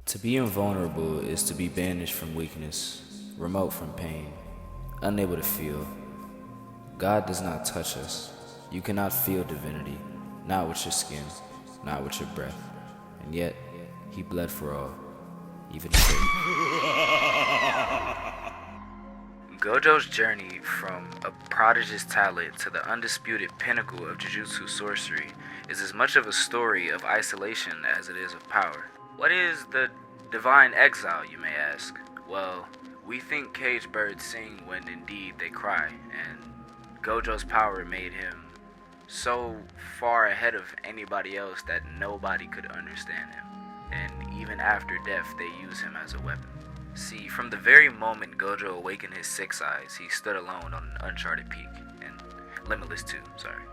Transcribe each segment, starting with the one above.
To be invulnerable is to be banished from weakness, remote from pain, unable to feel. God does not touch us. You cannot feel divinity, not with your skin, not with your breath. And yet, he bled for all, even Satan. Gojo's journey from a prodigious talent to the undisputed pinnacle of jujutsu sorcery is as much of a story of isolation as it is of power. What is the divine exile, you may ask? Well, we think caged birds sing when indeed they cry, and Gojo's power made him so far ahead of anybody else that nobody could understand him. And even after death, they use him as a weapon. See, from the very moment Gojo awakened his six eyes, he stood alone on an uncharted peak, and limitless too, sorry.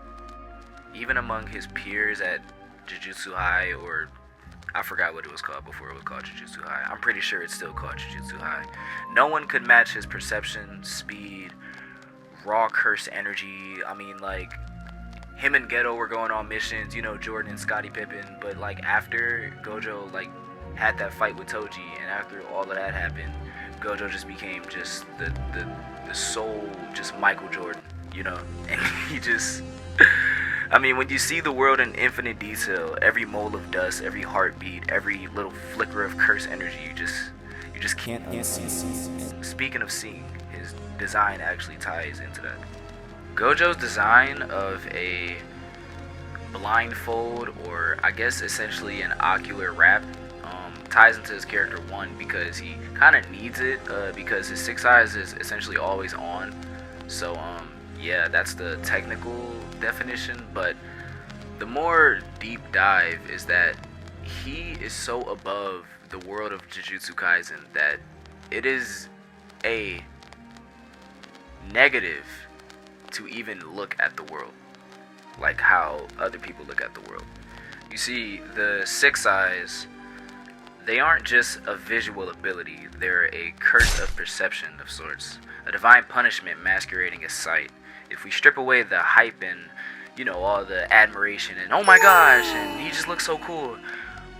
Even among his peers at Jujutsu High, or I forgot what it was called before it was called Jujutsu High. I'm pretty sure it's still called Jujutsu High. No one could match his perception, speed, raw curse energy. I mean, like, him and Geto were going on missions, you know, Jordan and Scottie Pippen, but like after Gojo had that fight with Toji, and after all of that happened, Gojo just became just the soul, just Michael Jordan, you know? And he just, I mean, when you see the world in infinite detail, every mole of dust, every heartbeat, every little flicker of curse energy, you just can't unsee. Speaking of seeing, his design actually ties into that. Gojo's design of a blindfold, or I guess essentially an ocular wrap, ties into his character, one, because he kind of needs it, because his six eyes is essentially always on. So yeah, that's the technical definition, but the more deep dive is that he is so above the world of Jujutsu Kaisen that it is a negative to even look at the world like how other people look at the world. You see, the six eyes, they aren't just a visual ability, they're a curse of perception of sorts, a divine punishment masquerading as sight. If we strip away the hype and, you know, all the admiration and oh my gosh, and he just looks so cool,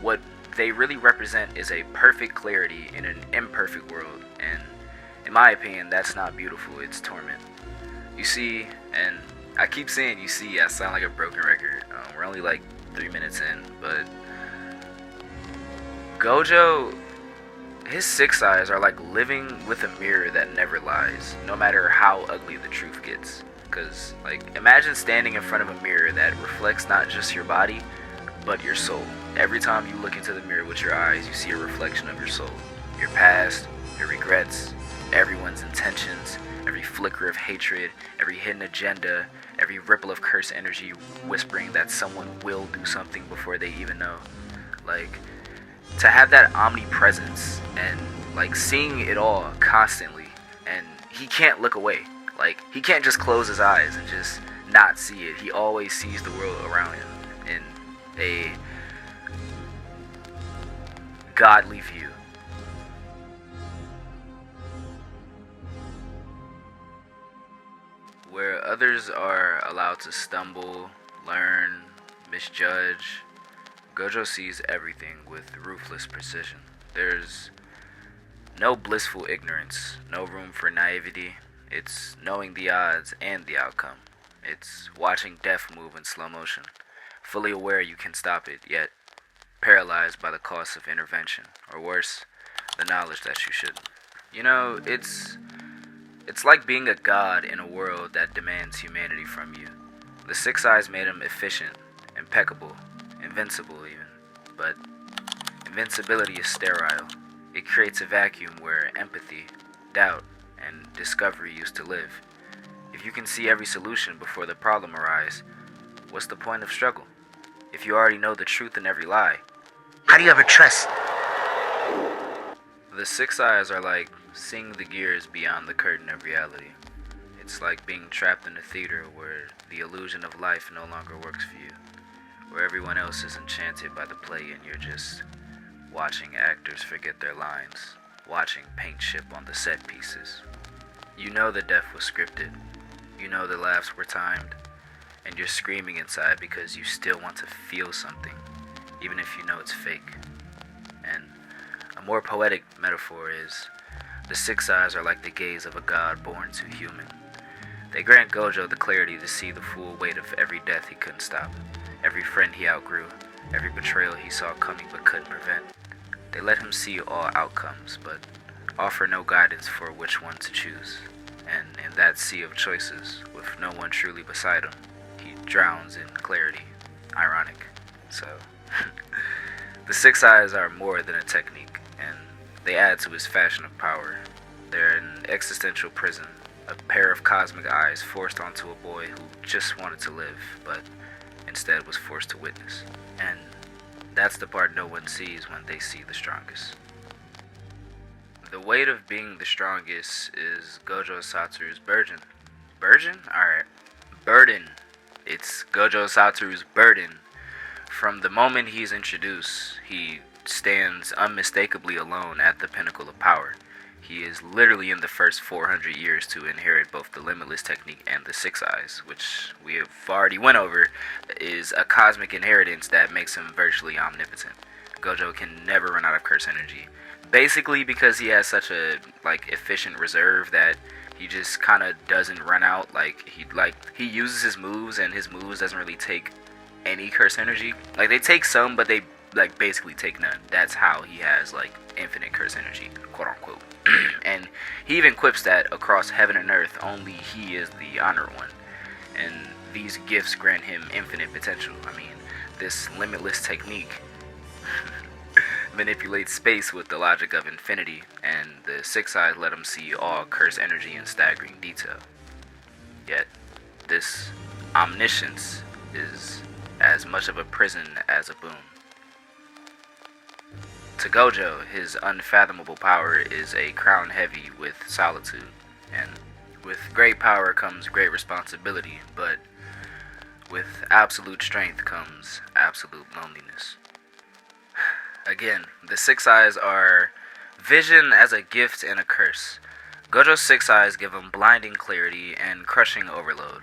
what they really represent is a perfect clarity in an imperfect world, and in my opinion, that's not beautiful, it's torment. You see, and I keep saying you see, I sound like a broken record. We're only like 3 minutes in, but Gojo, his six eyes are like living with a mirror that never lies, no matter how ugly the truth gets. Cause like, imagine standing in front of a mirror that reflects not just your body, but your soul. Every time you look into the mirror with your eyes, you see a reflection of your soul. Your past, your regrets, everyone's intentions, every flicker of hatred, every hidden agenda, every ripple of curse energy whispering that someone will do something before they even know. Like, to have that omnipresence and like seeing it all constantly, and he can't look away. Like, he can't just close his eyes and just not see it. He always sees the world around him in a godly view. Where others are allowed to stumble, learn, misjudge, Gojo sees everything with ruthless precision. There's no blissful ignorance, no room for naivety. It's knowing the odds and the outcome. It's watching death move in slow motion, fully aware you can stop it, yet paralyzed by the cost of intervention, or worse, the knowledge that you shouldn't. You know, it's like being a god in a world that demands humanity from you. The six eyes made him efficient, impeccable, invincible even. But invincibility is sterile. It creates a vacuum where empathy, doubt, and discovery used to live. If you can see every solution before the problem arises, what's the point of struggle? If you already know the truth in every lie, how do you ever trust? The six eyes are like seeing the gears beyond the curtain of reality. It's like being trapped in a theater where the illusion of life no longer works for you, where everyone else is enchanted by the play and you're just watching actors forget their lines, watching paint chip on the set pieces. You know the death was scripted, you know the laughs were timed, and you're screaming inside because you still want to feel something, even if you know it's fake. And more poetic metaphor is, the six eyes are like the gaze of a god born too human. They grant Gojo the clarity to see the full weight of every death he couldn't stop, every friend he outgrew, every betrayal he saw coming but couldn't prevent. They let him see all outcomes, but offer no guidance for which one to choose. And in that sea of choices, with no one truly beside him, he drowns in clarity. Ironic. So, the six eyes are more than a technique, and they add to his fashion of power. They're an existential prison, a pair of cosmic eyes forced onto a boy who just wanted to live, but instead was forced to witness. And that's the part no one sees when they see the strongest. The weight of being the strongest is Gojo Satoru's burden. Burden? Alright. Burden. It's Gojo Satoru's burden. From the moment he's introduced, he stands unmistakably alone at the pinnacle of power. He is literally in the first 400 years to inherit both the limitless technique and the six eyes, which we have already went over, is a cosmic inheritance that makes him virtually omnipotent. Gojo can never run out of curse energy. Basically because he has such a efficient reserve that he just kind of doesn't run out. He uses his moves, and his moves doesn't really take any curse energy. They take some, but they basically take none. That's how he has infinite curse energy, quote unquote. And he even quips that across heaven and earth, only he is the honored one. And these gifts grant him infinite potential. I mean, this limitless technique manipulates space with the logic of infinity, and the six eyes let him see all curse energy in staggering detail. Yet, this omniscience is as much of a prison as a boon. To Gojo, his unfathomable power is a crown heavy with solitude, and with great power comes great responsibility, but with absolute strength comes absolute loneliness. Again, the six eyes are vision as a gift and a curse. Gojo's six eyes give him blinding clarity and crushing overload.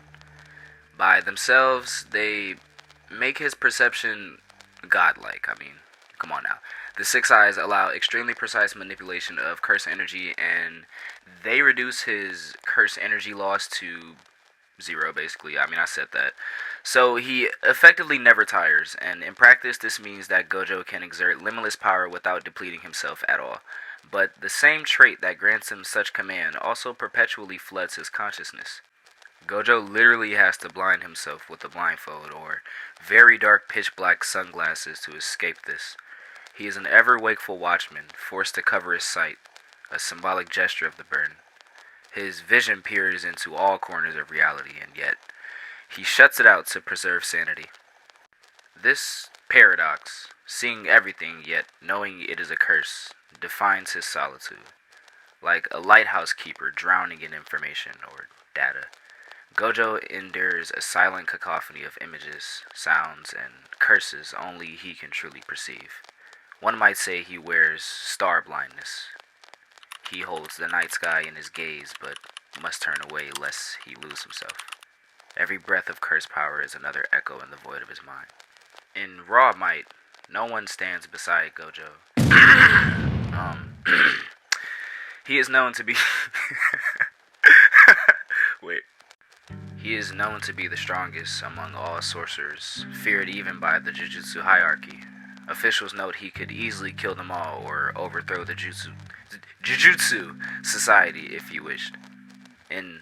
By themselves, they make his perception godlike. I mean, come on now. The six eyes allow extremely precise manipulation of curse energy, and they reduce his curse energy loss to zero, basically. I mean, I said that. So he effectively never tires, and in practice this means that Gojo can exert limitless power without depleting himself at all. But the same trait that grants him such command also perpetually floods his consciousness. Gojo literally has to blind himself with a blindfold or very dark pitch black sunglasses to escape this. He is an ever-wakeful watchman, forced to cover his sight, a symbolic gesture of the burden. His vision peers into all corners of reality, and yet he shuts it out to preserve sanity. This paradox, seeing everything yet knowing it is a curse, defines his solitude. Like a lighthouse keeper drowning in information or data, Gojo endures a silent cacophony of images, sounds, and curses only he can truly perceive. One might say he wears star blindness. He holds the night sky in his gaze, but must turn away lest he lose himself. Every breath of curse power is another echo in the void of his mind. In raw might, no one stands beside Gojo. He is known to be... He is known to be the strongest among all sorcerers, feared even by the jujutsu hierarchy. Officials note he could easily kill them all or overthrow the jujutsu society if he wished. In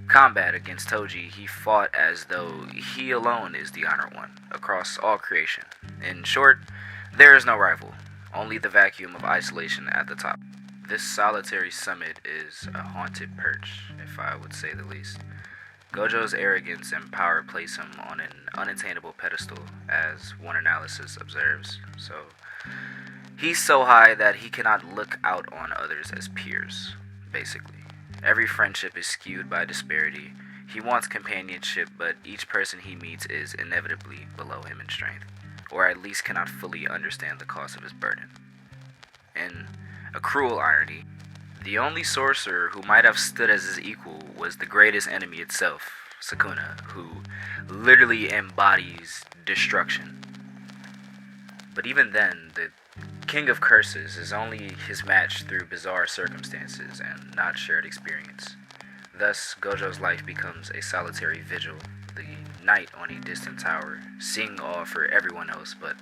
combat against Toji, he fought as though he alone is the honored one across all creation. In short, there is no rival, only the vacuum of isolation at the top. This solitary summit is a haunted perch, if I would say the least. Gojo's arrogance and power place him on an unattainable pedestal, as one analysis observes. So, he's so high that he cannot look out on others as peers, basically. Every friendship is skewed by disparity. He wants companionship, but each person he meets is inevitably below him in strength, or at least cannot fully understand the cost of his burden. In a cruel irony, the only sorcerer who might have stood as his equal was the greatest enemy itself, Sukuna, who literally embodies destruction. But even then, the King of Curses is only his match through bizarre circumstances and not shared experience. Thus, Gojo's life becomes a solitary vigil, the knight on a distant tower, seeing all for everyone else but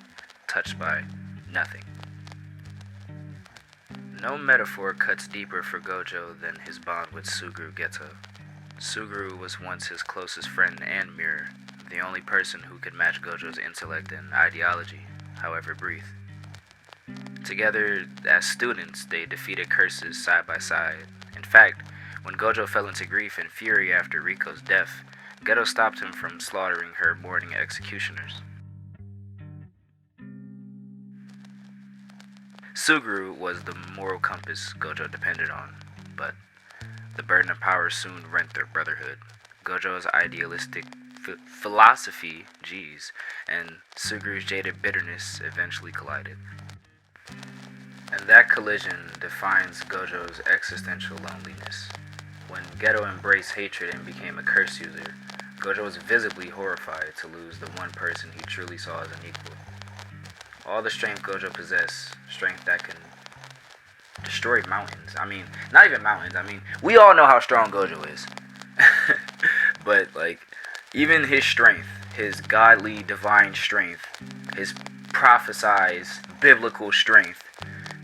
touched by nothing. No metaphor cuts deeper for Gojo than his bond with Suguru Geto. Suguru was once his closest friend and mirror, the only person who could match Gojo's intellect and ideology, however brief. Together, as students, they defeated curses side by side. In fact, when Gojo fell into grief and fury after Riko's death, Geto stopped him from slaughtering her mourning executioners. Suguru was the moral compass Gojo depended on, but the burden of power soon rent their brotherhood. Gojo's idealistic philosophy, and Suguru's jaded bitterness eventually collided. And that collision defines Gojo's existential loneliness. When Geto embraced hatred and became a curse user, Gojo was visibly horrified to lose the one person he truly saw as an equal. All the strength Gojo possessed, strength that can destroy mountains. Not even mountains. We all know how strong Gojo is. But, even his strength, his godly, divine strength, his prophesized biblical strength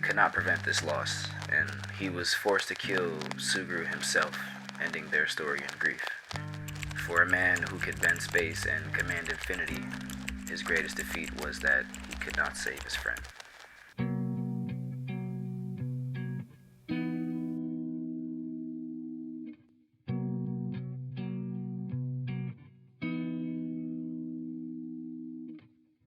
could not prevent this loss, and he was forced to kill Suguru himself, ending their story in grief. For a man who could bend space and command infinity, his greatest defeat was that he could not save his friend.